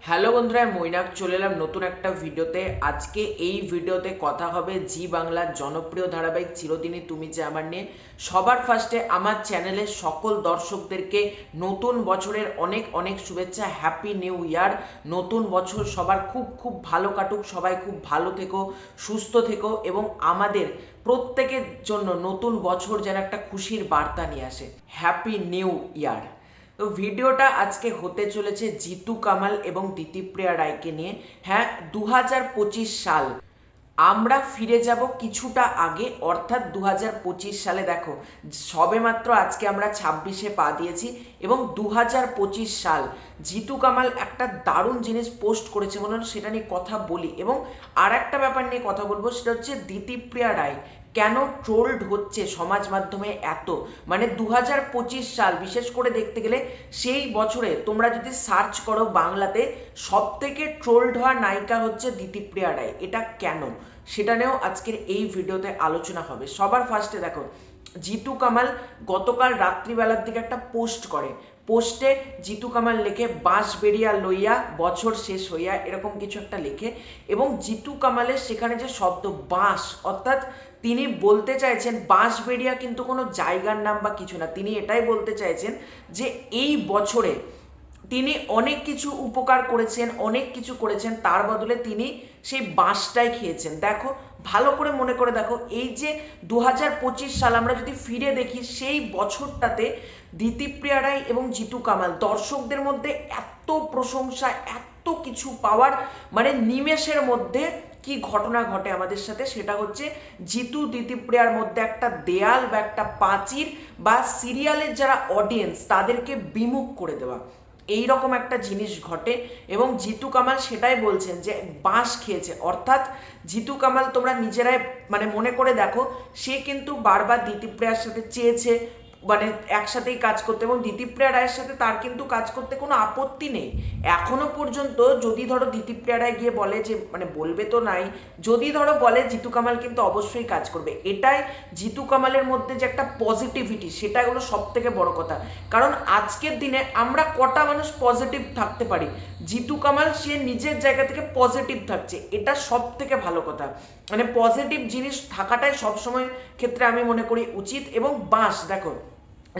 Hello বন্ধুরা, মৈনাক চলে এলাম নতুন একটা ভিডিওতে। আজকে এই ভিডিওতে কথা হবে জি বাংলার জনপ্রিয় ধারাবাহিক চিরদিনই তুমি যে আমার নিয়ে। সবার ফার্স্টে আমার চ্যানেলের সকল দর্শকদেরকে নতুন বছরের অনেক অনেক শুভেচ্ছা। Happy new year. নতুন বছর সবার খুব খুব ভালো কাটুক, সবাই খুব ভালো থেকো, সুস্থ থেকো এবং আমাদের প্রত্যেকের জন্য নতুন বছর যেন একটা খুশির বার্তা নিয়ে আসে। Happy new year. তো ভিডিওটা আজকে হতে চলেছে জিতু কামাল এবং দিতিপ্রিয়া রায়কে নিয়ে। হ্যাঁ, 2025 সাল আমরা ফিরে যাব কিছুটা আগে, অর্থাৎ 2025 সালে। দেখো, সবেমাত্র আজকে আমরা 26-এ পা দিয়েছি এবং 2025 সাল জিতু কামাল একটা দারুণ জিনিস পোস্ট করেছে, বলুন সেটা নিয়ে কথা বলি। এবং আর একটা ব্যাপার নিয়ে কথা বলবো, সেটা হচ্ছে দিতিপ্রিয়া রায় কেন ট্রোলড হচ্ছে সমাজ মাধ্যমে এত। মানে 2025 সাল বিশেষ করে দেখতে গেলে সেই বছরে তোমরা যদি সার্চ করো বাংলাতে, সব থেকে ট্রোলড হওয়া নায়িকা হচ্ছে দিতিপ্রিয়া রায়। এটা কেন, সেটা নিয়েও আজকের এই ভিডিওতে আলোচনা হবে। সবার ফার্স্টে দেখো, জিতু কামাল গতকাল রাত্রিবেলার দিকে একটা পোস্ট করে। পোস্টে জিতু কামাল লেখে বাঁশবেড়িয়া লইয়া বছর শেষ হইয়া, এরকম কিছু একটা লেখে। এবং জিতু কামালের সেখানে যে শব্দ বাঁশ, অর্থাৎ তিনি বলতে চাইছেন বাঁশবেড়িয়া কিন্তু কোনো জায়গার নাম বা কিছু না। তিনি এটাই বলতে চাইছেন যে এই বছরে তিনি অনেক কিছু উপকার করেছেন, অনেক কিছু করেছেন, তার বদলে তিনি সেই বাঁশটাই খেয়েছেন। দেখো, ভালো করে মনে করে দেখো, এই যে 2025 সাল আমরা যদি ফিরে দেখি, সেই বছরটাতে দিতিপ্রিয়া রায় এবং জিতু কামাল দর্শকদের মধ্যে এত প্রশংসা, এত কিছু পাওয়ার, মানে নিমেষের মধ্যে কি ঘটনা ঘটে আমাদের সাথে, সেটা হচ্ছে জিতু দিতিপ্রিয়ার মধ্যে একটা দেয়াল বা একটা প্রাচীর বা সিরিয়ালের যারা অডিয়েন্স তাদেরকে বিমুখ করে দেওয়া, এই রকম একটা জিনিস ঘটে। এবং জিতু কামাল সেটাই বলছেন যে বাঁশ খেয়েছে, অর্থাৎ জিতু কামাল তোমরা নিজেরাই মানে মনে করে দেখো, সে কিন্তু বারবার দিতিপ্রিয়ার সাথে চেয়েছে মানে একসাথেই কাজ করতে, এবং দিতিপ্রিয়া রায়ের সাথে তার কিন্তু কাজ করতে কোনো আপত্তি নেই এখনো পর্যন্ত। যদি ধরো দিতিপ্রিয়া রায় গিয়ে বলে যে, মানে বলবে তো নাই, যদি ধরো বলে জিতু কামাল কিন্তু অবশ্যই কাজ করবে। এটাই জিতু কামালের মধ্যে যে একটা পজিটিভিটি, সেটা হলো সব থেকে বড় কথা। কারণ আজকের দিনে আমরা কটা মানুষ পজিটিভ থাকতে পারি? জিতু কামাল সে নিজের জায়গা থেকে পজিটিভ থাকছে, এটা সব থেকে ভালো কথা। মানে পজিটিভ জিনিস থাকাটাই সবসময় ক্ষেত্রে আমি মনে করি উচিত। এবং বাঁশ দেখো,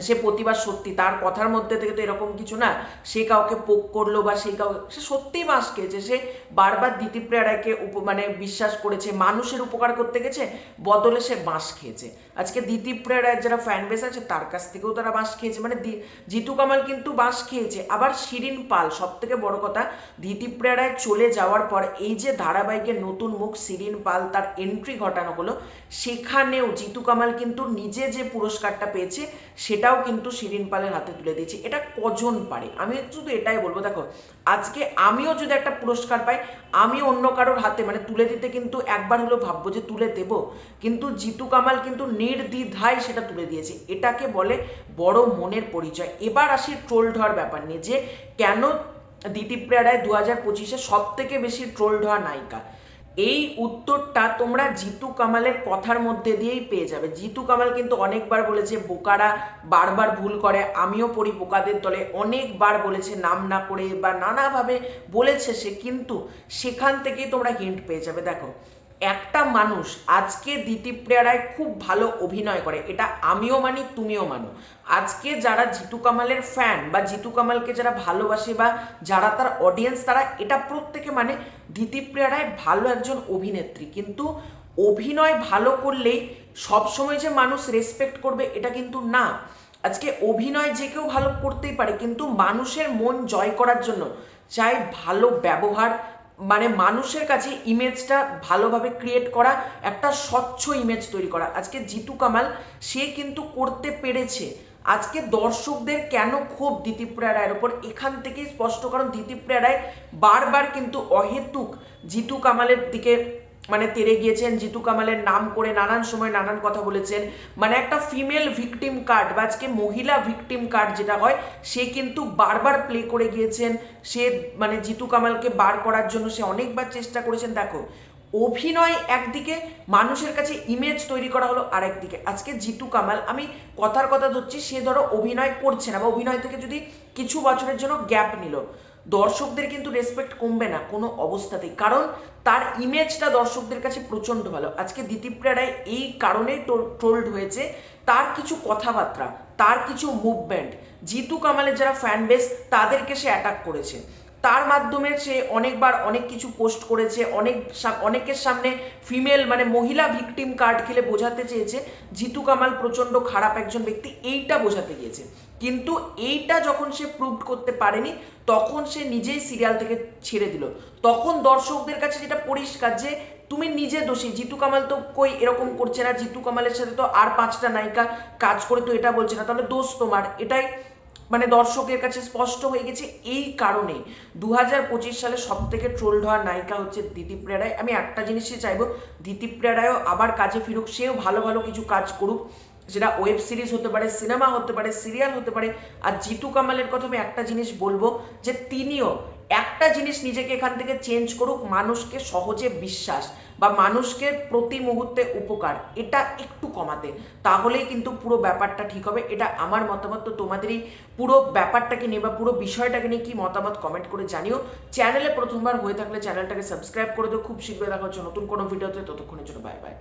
সে প্রতিবার সত্যি, তার কথার মধ্যে থেকে তো এরকম কিছু না সে কাউকে পোক করলো বা সে কাউকে, সে সত্যিই বাঁশ খেয়েছে। সে বারবার দিতিপ্রিয়া রায়কে মানে বিশ্বাস করেছে, মানুষের উপকার করতে গেছে, বদলে সে বাঁশ খেয়েছে। আজকে দিতিপ্রিয়া রায়ের যারা ফ্যান বেস আছে তার কাছ থেকেও তারা বাঁশ খেয়েছে। মানে জিতু কামাল কিন্তু বাঁশ খেয়েছে। আবার শিরিন পাল, সব থেকে বড় কথা, দিতিপ্রিয়া রায় চলে যাওয়ার পর এই যে ধারাবাহিকের নতুন মুখ শিরিন পাল, তার এন্ট্রি ঘটানো হলো, সেখানেও জিতু কামাল কিন্তু নিজে যে পুরস্কারটা পেয়েছে সেটাও কিন্তু শিরিন পালের হাতে তুলে দিয়েছে। এটা কজন পারে? আমি শুধু এটাই বলবো, দেখো আজকে আমিও যদি একটা পুরস্কার পাই, আমি অন্য কারোর হাতে মানে তুলে দিতে কিন্তু একবার হলেও ভাববো যে তুলে দেব, কিন্তু জিতু কামাল কিন্তু নির্দ্বিধায় সেটা তুলে দিয়েছে। এটাকে বলে বড় মনের পরিচয়। এবার আসি ট্রোলড হওয়ার ব্যাপার নিয়ে, যে কেন দিতিপ্রিয়া রায় 2025-এ সব থেকে বেশি ট্রোলড হওয়া নায়িকা। এই উত্তরটা তোমরা জিতু কামালের কথার মধ্যে দিয়েই পেয়ে যাবে। জিতু কামাল কিন্তু অনেকবার বলেছে বোকারা বারবার ভুল করে, আমিও পড়ি বোকাদের দলে, অনেকবার বলেছে নাম না করে বা নানাভাবে বলেছে সে, কিন্তু সেখান থেকেই তোমরা হিন্ট পেয়ে যাবে। দেখো, একটা মানুষ, আজকে দিতিপ্রিয়া রায় খুব ভালো অভিনয় করে, এটা আমিও মানি, তুমিও মানো। আজকে যারা জিতু কামালের ফ্যান বা জিতু কামালকে যারা ভালোবাসে বা যারা তার অডিয়েন্স, তারা এটা প্রত্যেকে মানে দিতিপ্রিয়া রায় ভালো একজন অভিনেত্রী। কিন্তু অভিনয় ভালো করলেই সবসময় যে মানুষ রেসপেক্ট করবে এটা কিন্তু না। আজকে অভিনয় যে কেউ ভালো করতেই পারে, কিন্তু মানুষের মন জয় করার জন্য চাই ভালো ব্যবহার, মানে মানুষের কাছে ইমেজটা ভালোভাবে ক্রিয়েট করা, একটা স্বচ্ছ ইমেজ তৈরি করা। আজকে জিতু কামাল সে কিন্তু করতে পেরেছে। আজকে দর্শকদের কেন ক্ষোভ দিতিপ্রিয়া রায়ের ওপর, এখান থেকেই স্পষ্ট। কারণ দিতিপ্রিয়া রায় বারবার কিন্তু অহেতুক জিতু কামালের দিকে মানে তেড়ে গিয়েছেন, জিতু কামালের নাম করে নানান সময় নানান কথা বলেছেন। মানে একটা ফিমেল ভিকটিম কার্ড বা আজকে মহিলা ভিকটিম কার্ড যেটা হয়, সে কিন্তু বারবার প্লে করে গিয়েছেন। সে মানে জিতু কামালকে বার করার জন্য সে অনেকবার চেষ্টা করেছেন। দেখো, অভিনয় একদিকে, মানুষের কাছে ইমেজ তৈরি করা হলো আরেকদিকে। আজকে জিতু কামাল, আমি কথার কথা ধরছি, সে ধরো অভিনয় করছে না বা অভিনয় থেকে যদি কিছু বছরের জন্য গ্যাপ নিল, দর্শকদের কিন্তু রেসপেক্ট কমবে না কোনো অবস্থাতেই, কারণ তার ইমেজটা দর্শকদের কাছে প্রচণ্ড ভালো। আজকে দিতিপ্রিয়া রায় এই কারণেই ট্রোলড হয়েছে, তার কিছু কথাবার্তা, তার কিছু মুভমেন্ট, জিতু কামালের যারা ফ্যান বেস তাদেরকে সে অ্যাটাক করেছে, তার মাধ্যমে সে অনেকবার অনেক কিছু পোস্ট করেছে, অনেকের সামনে ফিমেল মানে মহিলা ভিকটিম কার্ড খেলে বোঝাতে চেয়েছে জিতু কামাল প্রচণ্ড খারাপ একজন ব্যক্তি, এইটা বোঝাতে গিয়েছে। কিন্তু এইটা যখন সে প্রুভ করতে পারেনি তখন সে নিজেই সিরিয়াল থেকে ছেড়ে দিল। তখন দর্শকদের কাছে যেটা পরিষ্কার যে তুমি নিজে দোষী, জিতু কামাল তো কই এরকম করছে না, জিতু কামালের সাথে তো আর 5টা নায়িকা কাজ করে তো এটা বলছে না, তাহলে দোষ তোমার। এটাই মানে দর্শকের কাছে স্পষ্ট হয়ে গেছে। এই কারণে 2025 সালে সব থেকে ট্রোলড হওয়া নায়িকা হচ্ছে দিতিপ্রিয়া রায়। আমি একটা জিনিসই চাইবো, দিতিপ্রিয়া রায়ও আবার কাজে ফিরুক, সেও ভালো ভালো কিছু কাজ করুক, যেটা ওয়েব সিরিজ হতে পারে, সিনেমা হতে পারে, সিরিয়াল হতে পারে। আর জিতু কামালের কথা আমি একটা জিনিস বলবো যে তিনিও একটা জিনিস নিজেকে এখান থেকে চেঞ্জ করুক, মানুষকে সহজে বিশ্বাস বা মানুষকে প্রতি মুহূর্তে উপকার, এটা একটু কমাতে, তাহলেই কিন্তু পুরো ব্যাপারটা ঠিক হবে। এটা আমার মতামত। তো তোমাদেরই পুরো ব্যাপারটাকে নিয়ে বা পুরো বিষয়টাকে নিয়ে কি মতামত কমেন্ট করে জানিও। চ্যানেলে প্রথমবার হয়ে থাকলে চ্যানেলটাকে সাবস্ক্রাইব করে দিও। খুব শীঘ্রই দেখা হচ্ছে নতুন কোনো ভিডিওতে, ততক্ষণের জন্য বাই বাই।